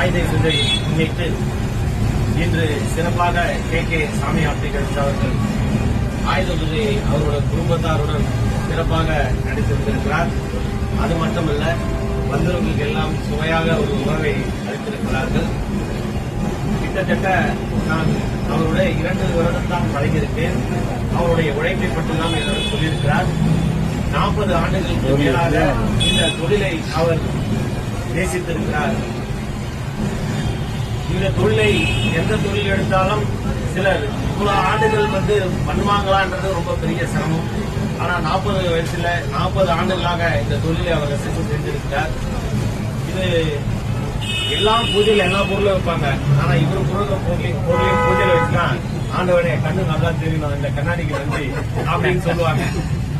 ஆயுத பூஜை முன்னிட்டு இன்று சிறப்பாக கே சாமி ஆப்டிகல்ஸ் அவர்கள் ஆயுத பூஜையை அவருடைய குடும்பத்தாருடன் சிறப்பாக நடித்திருந்திருக்கிறார். அது மட்டுமல்ல, வந்தவர்களுக்கு எல்லாம் சுவையாக ஒரு உணவை அளித்திருக்கிறார்கள். கிட்டத்தட்ட நான் அவருடைய 2 வருடம் தான் பழகியிருக்கேன். அவருடைய உழைப்பை பற்றிதான் என்னிடம் சொல்லியிருக்கிறார். 40 ஆண்டுகளுக்கு மேலாக இந்த தொழிலை அவர் நேசித்திருக்கிறார். இந்த தொழிலை எந்த தொழில் எடுத்தாலும் சிலர் இவ்வளவு ஆண்டுகள் பண்ணுவாங்களான்றது ரொம்ப பெரிய சிரமம். ஆனா 40 வயசுல 40 ஆண்டுகளாக இந்த தொழிலை அவர் ரசித்து செஞ்சிருக்கிறார். இது எல்லாம் பூஜையில் எல்லா பொருளும் வைப்பாங்க. ஆனா இவரு பொருளையும் பூஜையில வச்சுதான் ஆண்டவனே கண்ணு நல்லா தெரியணும், இந்த கண்ணாடிக்கு நன்றி அப்படின்னு சொல்லுவாங்க.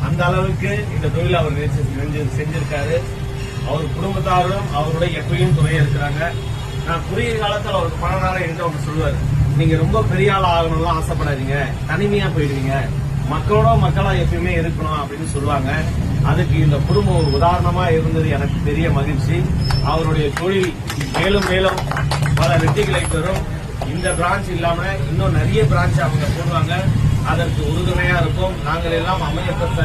அந்த அளவுக்கு இந்த தொழில் அவர் செஞ்சிருக்காரு. அவர் குடும்பத்தாரும் அவருடைய எப்பயும் துணையா இருக்கிறாங்க. நான் குறுகிய காலத்தில் அவருக்கு பணனால என்கிட்ட அவங்க சொல்லுவாரு, நீங்க ரொம்ப பெரிய ஆள் ஆகணும்லாம் ஆசைப்படாதீங்க, தனிமையா போயிடுவீங்க, மக்களோட மக்களா எப்பயுமே இருக்கணும் அப்படின்னு சொல்லுவாங்க. அதுக்கு இந்த குடும்பம் ஒரு உதாரணமா இருந்தது. எனக்கு பெரிய மகிழ்ச்சி. அவருடைய தொழில் மேலும் மேலும் பல வெற்றிகளை பெறும். இந்த பிரான்ச் இல்லாம இன்னும் நிறைய பிரான்ச் அவங்க போடுவாங்க. அதற்கு உறுதுணையா இருக்கும். நாங்கள் எல்லாம் அமையப்பட்ட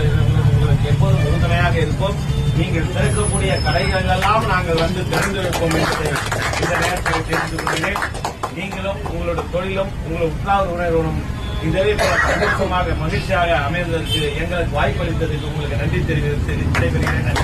உங்களுக்கு எப்போதும் உறுதுணையாக இருப்போம். நீங்கள் திறக்கக்கூடிய கடைகள் எல்லாம் நாங்கள் திறந்து வைப்போம் என்று இந்த நேரத்தில் தெரிந்து கொள்கிறேன். நீங்களும் உங்களோட தொழிலும் உங்களோட உற்றார் உணர்வும் இதே போல சந்தோஷமாக மகிழ்ச்சியாக அமைவதற்கு எங்களுக்கு வாய்ப்பளித்ததுக்கு உங்களுக்கு நன்றி தெரிவித்து விடைபெறுகிறேன்.